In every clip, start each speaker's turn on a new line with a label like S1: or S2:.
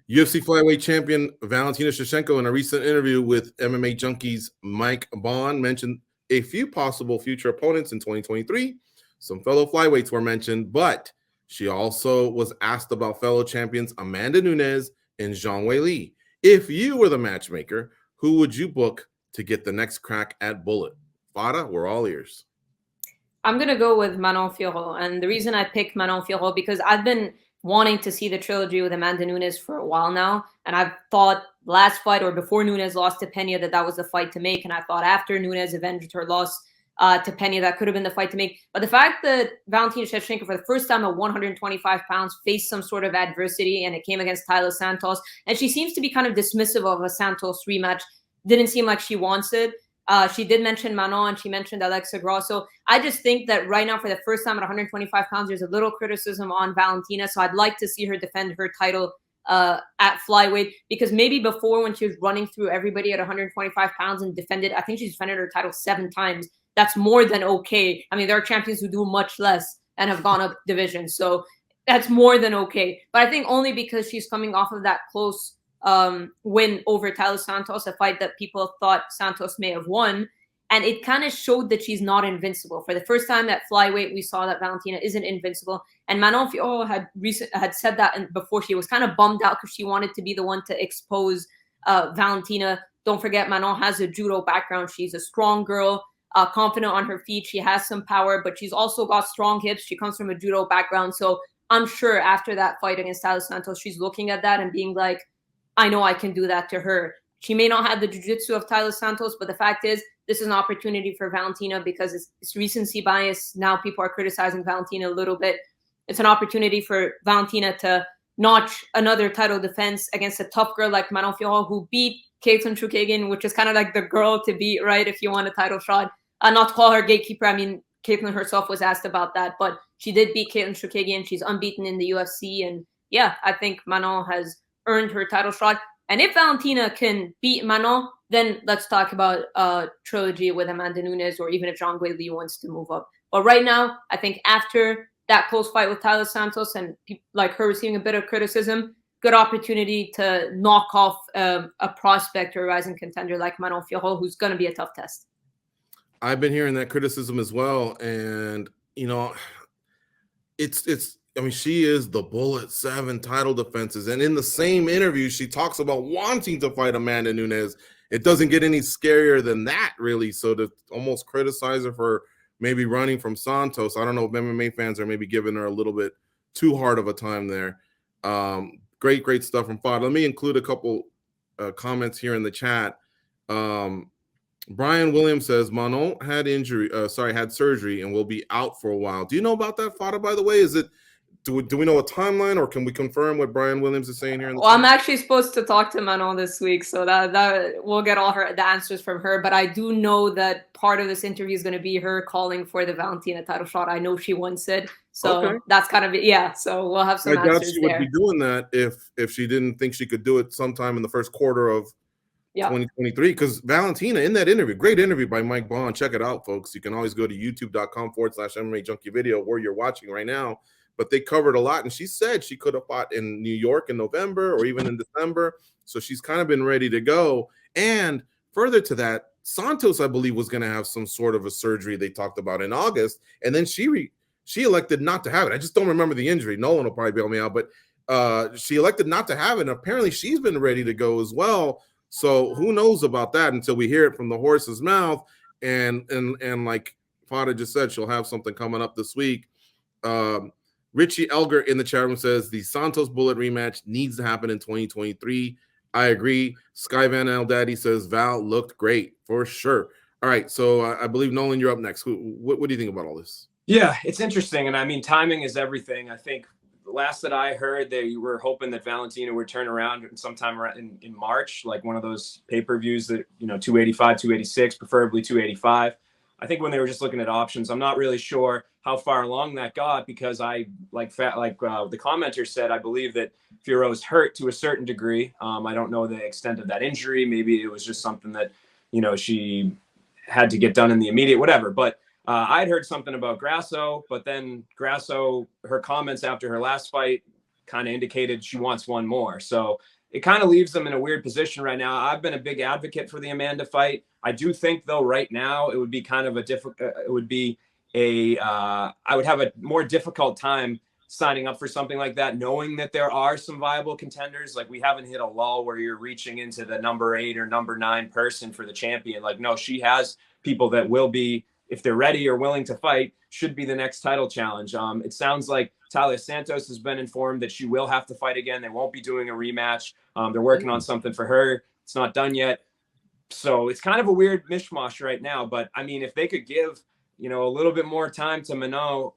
S1: UFC flyweight champion Valentina Shevchenko, in a recent interview with MMA Junkie's Mike Bond, mentioned a few possible future opponents in 2023. Some fellow flyweights were mentioned, but she also was asked about fellow champions Amanda Nunes and Zhang Weili. If you were the matchmaker, who would you book to get the next crack at Bullet? Fada, we're all ears.
S2: I'm going to go with Manon Fiorot. And the reason I picked Manon Fiorot, because I've been wanting to see the trilogy with Amanda Nunes for a while now. And I've thought last fight or before Nunes lost to Pena that was the fight to make. And I thought after Nunes avenged her loss to Pena, that could have been the fight to make. But the fact that Valentina Shevchenko, for the first time at 125 pounds, faced some sort of adversity, and it came against Taila Santos, and she seems to be kind of dismissive of a Santos rematch. Didn't seem like she wants it. She did mention Manon, and she mentioned Alexa Grasso. I just think that right now, for the first time at 125 pounds, there's a little criticism on Valentina. So I'd like to see her defend her title at flyweight, because maybe before, when she was running through everybody at 125 pounds and defended, I think she's defended her title 7 times. That's more than okay. I mean, there are champions who do much less and have gone up divisions. So that's more than okay. But I think only because she's coming off of that close win over Taila Santos, a fight that people thought Santos may have won. And it kind of showed that she's not invincible. For the first time at flyweight, we saw that Valentina isn't invincible. And Manon Fiorot had said that before. She was kind of bummed out because she wanted to be the one to expose Valentina. Don't forget, Manon has a judo background. She's a strong girl, confident on her feet. She has some power, but she's also got strong hips. She comes from a judo background. So I'm sure after that fight against Taila Santos, she's looking at that and being like, I know I can do that to her. She may not have the jiu-jitsu of Taila Santos, but the fact is, this is an opportunity for Valentina, because it's recency bias. Now people are criticizing Valentina a little bit. It's an opportunity for Valentina to notch another title defense against a tough girl like Manon Fiorot, who beat Caitlin Chukagian, which is kind of like the girl to beat, right, if you want a title shot. Not to call her gatekeeper. I mean, Caitlin herself was asked about that, but she did beat Caitlin Chukagian. She's unbeaten in the UFC. And yeah, I think Manon has earned her title shot. And if Valentina can beat Manon, then let's talk about a trilogy with Amanda Nunes, or even if Zhang Weili wants to move up. But right now, I think after that close fight with Taila Santos and like her receiving a bit of criticism, good opportunity to knock off a prospect or a rising contender like Manon Fiorot, who's going to be a tough test.
S1: I've been hearing that criticism as well. And, you know, I mean, she is the Bullet 7 title defenses. And in the same interview, she talks about wanting to fight Amanda Nunes. It doesn't get any scarier than that, really. So to almost criticize her for maybe running from Santos, I don't know if MMA fans are maybe giving her a little bit too hard of a time there. Great stuff from Fod. Let me include a couple comments here in the chat. Brian Williams says Manon had surgery and will be out for a while. Do you know about that, Fada, by the way? Do we know a timeline, or can we confirm what Brian Williams is saying here?
S2: Well, I'm actually supposed to talk to Manon this week, so that we'll get all the answers from her. But I do know that part of this interview is going to be her calling for the Valentina title shot. I know she wants it, so that's kind of it. Yeah, so we'll have some answers there. I doubt
S1: she would be doing that if she didn't think she could do it sometime in the first quarter of 2023. Because Valentina, in that interview, great interview by Mike Bond. Check it out, folks. You can always go to youtube.com/MMA Junkie video, where you're watching right now. But they covered a lot, and she said she could have fought in New York in November or even in December. So she's kind of been ready to go. And further to that, Santos, I believe, was going to have some sort of a surgery they talked about in August, and then she elected not to have it. I just don't remember the injury. Nolan will probably bail me out, but she elected not to have it, and apparently she's been ready to go as well. So who knows about that until we hear it from the horse's mouth. And like Fada just said, she'll have something coming up this week. Richie Elger in the chat room says the Santos Bullet rematch needs to happen in 2023. I agree. Sky Van El Daddy says Val looked great for sure. All right, so I believe Nolan, you're up next. What do you think about all this?
S3: Yeah, it's interesting, and I mean, timing is everything. I think last that I heard, they were hoping that Valentina would turn around sometime around in March, like one of those pay-per-views that 285, 286, preferably 285. I think when they were just looking at options, I'm not really sure how far along that got, because I the commenter said, I believe that Fiorot's hurt to a certain degree. I don't know the extent of that injury. Maybe it was just something that, she had to get done in the immediate, whatever. But I'd heard something about Grasso, but then Grasso, her comments after her last fight kind of indicated she wants one more. So it kind of leaves them in a weird position right now. I've been a big advocate for the Amanda fight. I do think, though, right now it would be kind of a difficult. It would be I would have a more difficult time signing up for something like that, knowing that there are some viable contenders. Like, we haven't hit a lull where you're reaching into the number 8 or number 9 person for the champion. Like, no, she has people that will be, if they're ready or willing to fight, should be the next title challenge. It sounds like Talia Santos has been informed that she will have to fight again. They won't be doing a rematch. They're working on something for her. It's not done yet. So it's kind of a weird mishmash right now. But I mean, if they could give, a little bit more time to Manon,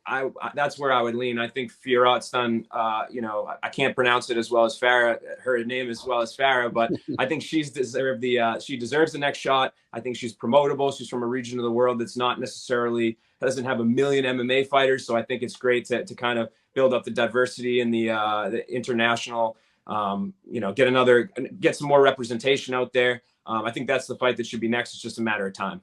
S3: that's where I would lean. I think Fiorot's done, I can't pronounce it as well as Farah, her name as well as Farah, but I think she deserves the next shot. I think she's promotable. She's from a region of the world that's not necessarily, doesn't have a million MMA fighters. So I think it's great to kind of build up the diversity and the international, get some more representation out there. I think that's the fight that should be next. It's just a matter of time.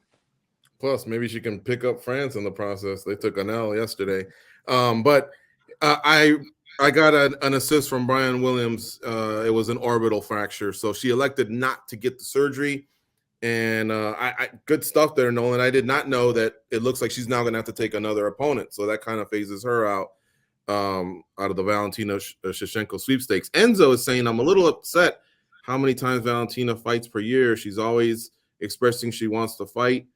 S1: Plus, maybe she can pick up France in the process. They took an L yesterday. But I got an assist from Brian Williams. It was an orbital fracture. So she elected not to get the surgery. And good stuff there, Nolan. I did not know that it looks like she's now going to have to take another opponent. So that kind of phases her out of the Valentina Shevchenko sweepstakes. Enzo is saying, I'm a little upset how many times Valentina fights per year. She's always expressing she wants to fight.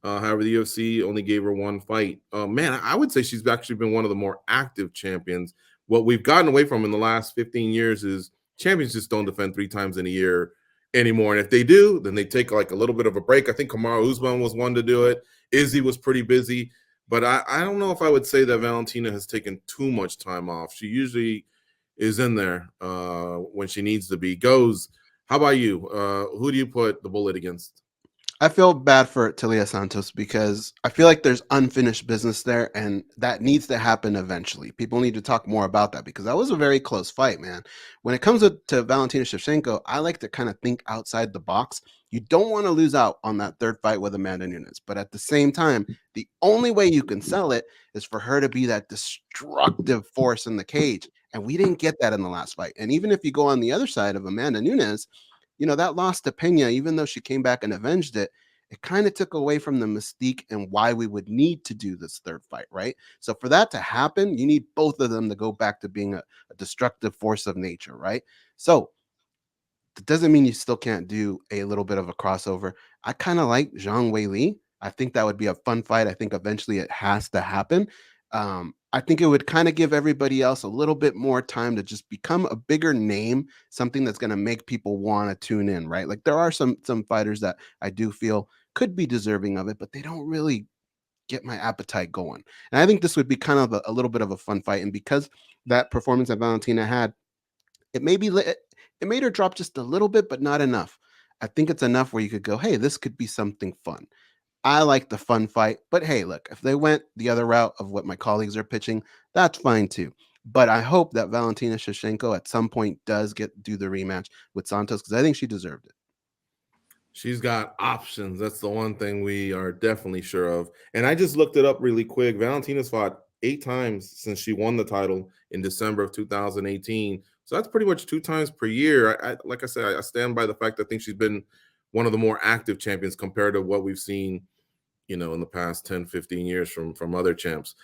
S1: However, the UFC only gave her one fight. Man, I would say she's actually been one of the more active champions. What we've gotten away from in the last 15 years is champions just don't defend 3 times in a year anymore. And if they do, then they take like a little bit of a break. I think Kamaru Usman was one to do it. Izzy was pretty busy. But I don't know if I would say that Valentina has taken too much time off. She usually is in there when she needs to be. Goes, how about you? Who do you put the bullet against?
S4: I feel bad for Talia Santos because I feel like there's unfinished business there, and that needs to happen eventually. People need to talk more about that because that was a very close fight, man. When it comes to Valentina Shevchenko, I like to kind of think outside the box. You don't want to lose out on that third fight with Amanda Nunes, but at the same time, the only way you can sell it is for her to be that destructive force in the cage, and we didn't get that in the last fight. And even if you go on the other side of Amanda Nunes, that loss to Pena, even though she came back and avenged it, it kind of took away from the mystique and why we would need to do this third fight, right? So for that to happen, you need both of them to go back to being a destructive force of nature, right? So that doesn't mean you still can't do a little bit of a crossover. I kind of like Zhang Weili. I think that would be a fun fight. I think eventually it has to happen. I think it would kind of give everybody else a little bit more time to just become a bigger name, something that's going to make people want to tune in, right? Like there are some fighters that I do feel could be deserving of it, but they don't really get my appetite going. And I think this would be kind of a little bit of a fun fight. And because that performance that Valentina had, it made her drop just a little bit, but not enough. I think it's enough where you could go, hey, this could be something fun. I like the fun fight, but hey, look, if they went the other route of what my colleagues are pitching, that's fine too. But I hope that Valentina Shevchenko at some point does do the rematch with Santos because I think she deserved it.
S1: She's got options. That's the one thing we are definitely sure of. And I just looked it up really quick. Valentina's fought 8 times since she won the title in December of 2018. So that's pretty much 2 times per year. Like I said, I stand by the fact that I think she's been one of the more active champions compared to what we've seen, in the past 10, 15 years from other champs.